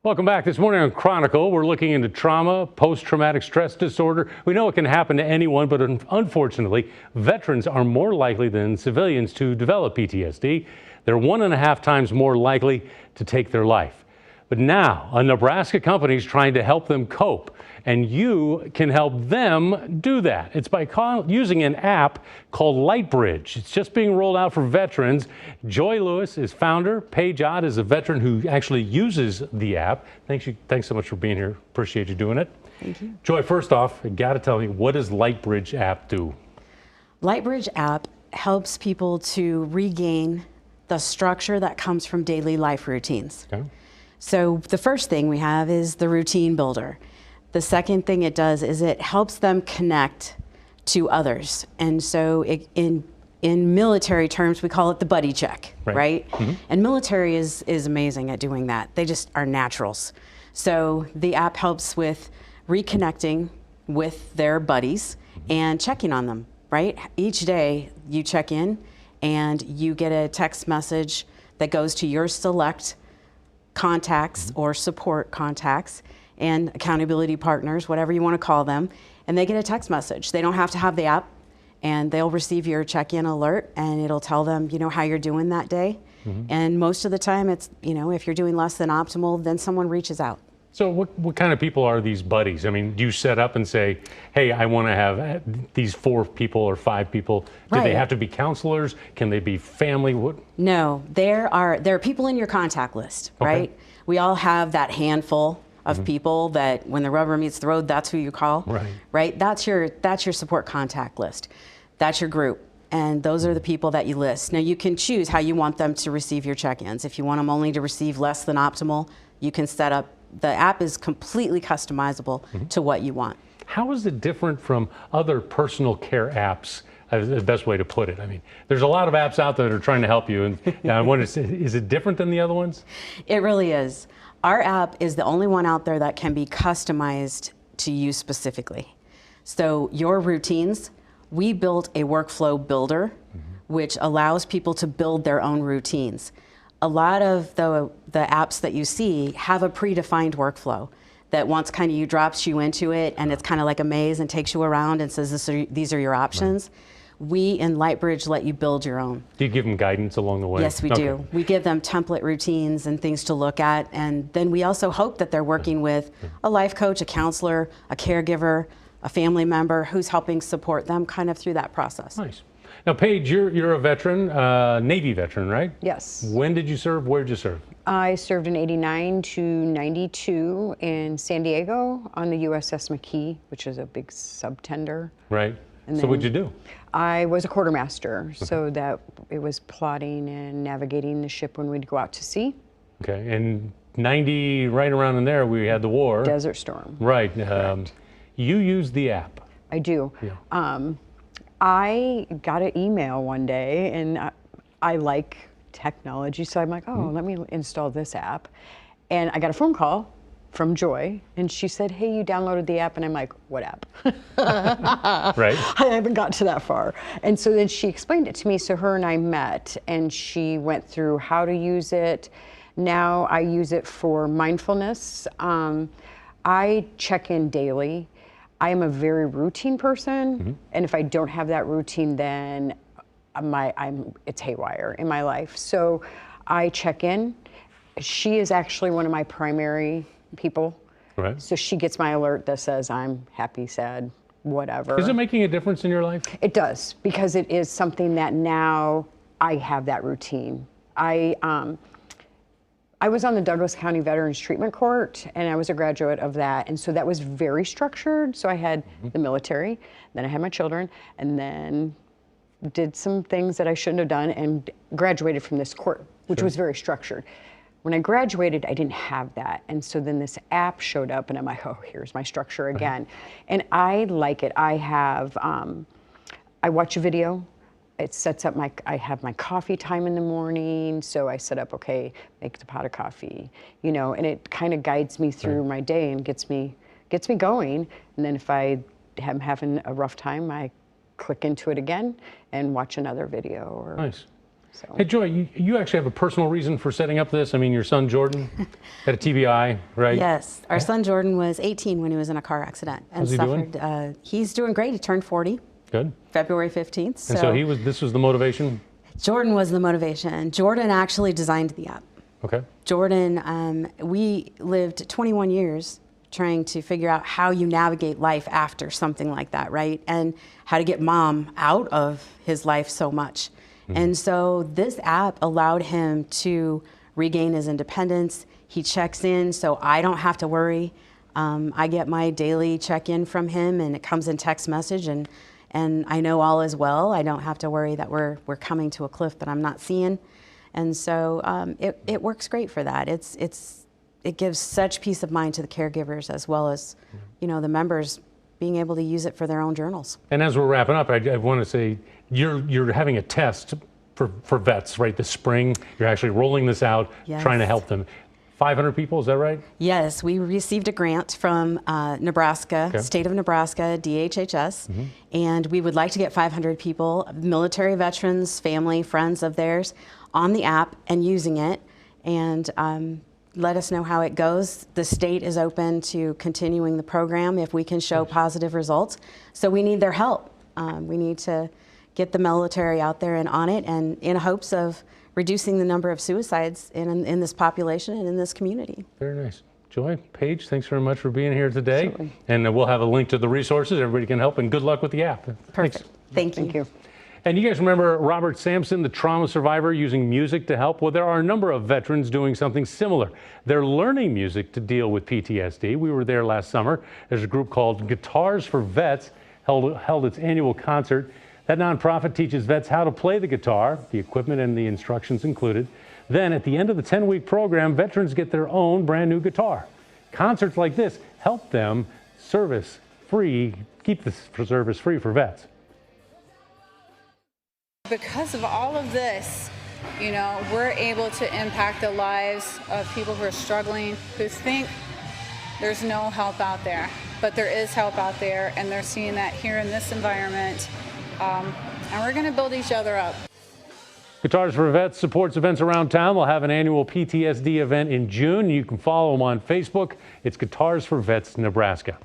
Welcome back. This morning on Chronicle, we're looking into trauma, post-traumatic stress disorder. We know it can happen to anyone, but unfortunately, veterans are more likely than civilians to develop PTSD. They're 1.5 times more likely to take their life. But now, a Nebraska company is trying to help them cope, and you can help them do that. It's by using an app called Lightbridge. It's just being rolled out for veterans. Joy Lewis is founder. Paige Ott is a veteran who actually uses the app. Thanks so much for being here. Appreciate you doing it. Thank you. Joy, first off, you got to tell me, what does Lightbridge app do? Lightbridge app helps people to regain the structure that comes from daily life routines. Okay. So the first thing we have is the routine builder. The second thing it does is it helps them connect to others. And so in military terms, we call it the buddy check, right? Mm-hmm. And military is amazing at doing that. They just are naturals. So the app helps with reconnecting with their buddies and checking on them, right? Each day you check in and you get a text message that goes to your select contacts or support contacts and accountability partners, whatever you want to call them, and they get a text message. They don't have to have the app, and they'll receive your check-in alert, and it'll tell them, how you're doing that day. Mm-hmm. And most of the time, it's, if you're doing less than optimal, then someone reaches out. So what kind of people are these buddies? I mean, do you set up and say, hey, I want to have these 4 people or 5 people? Do they have to be counselors? Can they be family? No, there are people in your contact list, right? Okay. We all have that handful of people that when the rubber meets the road, that's who you call, right? That's your support contact list. That's your group. And those are the people that you list. Now you can choose how you want them to receive your check-ins. If you want them only to receive less than optimal, you can set up. The app is completely customizable to what you want. How is it different from other personal care apps? Is the best way to put it. I mean, there's a lot of apps out there that are trying to help you, and I wonder, is it different than the other ones? It really is. Our app is the only one out there that can be customized to you specifically. So your routines, we built a workflow builder, which allows people to build their own routines. A lot of the apps that you see have a predefined workflow that once kind of drops you into it, and it's kind of like a maze and takes you around and says, these are your options. Right. We in Lightbridge let you build your own. Do you give them guidance along the way? Yes, we do. We give them template routines and things to look at, and then we also hope that they're working with a life coach, a counselor, a caregiver, a family member who's helping support them kind of through that process. Nice. Now, Paige, you're a veteran, Navy veteran, right? Yes. When did you serve? Where did you serve? I served in '89 to '92 in San Diego on the USS McKee, which is a big subtender. Right. And so what'd you do? I was a quartermaster, so that it was plotting and navigating the ship when we'd go out to sea. Okay, and 90, right around in there, we had the war. Desert Storm. Right. You use the app. I do. Yeah. I got an email one day, and I like technology, so I'm like, let me install this app. And I got a phone call from Joy, and she said, hey, you downloaded the app, and I'm like, what app? Right. I haven't got to that far. And so then she explained it to me, so her and I met, and she went through how to use it. Now I use it for mindfulness. I check in daily. I am a very routine person, and if I don't have that routine, then it's haywire in my life. So I check in. She is actually one of my primary people. Right. So she gets my alert that says I'm happy, sad, whatever. Is it making a difference in your life? It does, because it is something that now I have that routine. I was on the Douglas County Veterans Treatment Court, and I was a graduate of that, and so that was very structured. So I had the military, then I had my children, and then did some things that I shouldn't have done and graduated from this court, which was very structured. When I graduated, I didn't have that, and so then this app showed up, and I'm like, oh, here's my structure again. And I like it. I have, I watch a video. It sets up I have my coffee time in the morning, so I set up, okay, make the pot of coffee, and it kind of guides me through my day and gets me going. And then if I am having a rough time, I click into it again and watch another video. Nice. So. Hey, Joy, you actually have a personal reason for setting up this. I mean, your son Jordan had a TBI, right? Yes, our son Jordan was 18 when he was in a car accident and How's he doing? suffered. He's doing great. He turned 40 Good. February 15th. And so this was the motivation? Jordan was the motivation. Jordan actually designed the app. Okay. Jordan, we lived 21 years trying to figure out how you navigate life after something like that, right? And how to get mom out of his life so much. And so this app allowed him to regain his independence. He checks in, so I don't have to worry. I get my daily check-in from him, and it comes in text message, and I know all is well. I don't have to worry that we're coming to a cliff that I'm not seeing. And so it works great for that. It gives such peace of mind to the caregivers as well as, you know, the members being able to use it for their own journals. And as we're wrapping up, I want to say you're having a test for vets, right? This spring, you're actually rolling this out, trying to help them. 500 people, is that right? Yes, we received a grant from Nebraska, state of Nebraska, DHHS, and we would like to get 500 people, military veterans, family, friends of theirs, on the app and using it, and let us know how it goes. The state is open to continuing the program if we can show positive results. So we need their help. We need to get the military out there and on it, and in hopes of reducing the number of suicides in this population and in this community. Very nice. Joy, Paige, thanks very much for being here today. Absolutely. And we'll have a link to the resources. Everybody can help, and good luck with the app. Perfect. Thanks. Thank you. Thank you. And you guys remember Robert Sampson, the trauma survivor, using music to help? Well, there are a number of veterans doing something similar. They're learning music to deal with PTSD. We were there last summer. There's a group called Guitars for Vets, held its annual concert. That nonprofit teaches vets how to play the guitar, the equipment and the instructions included. Then at the end of the 10-week program, veterans get their own brand new guitar. Concerts like this help them keep the service free for vets. Because of all of this, you know, we're able to impact the lives of people who are struggling, who think there's no help out there. But there is help out there, and they're seeing that here in this environment. And we're going to build each other up. Guitars for Vets supports events around town. They'll have an annual PTSD event in June. You can follow them on Facebook. It's Guitars for Vets Nebraska.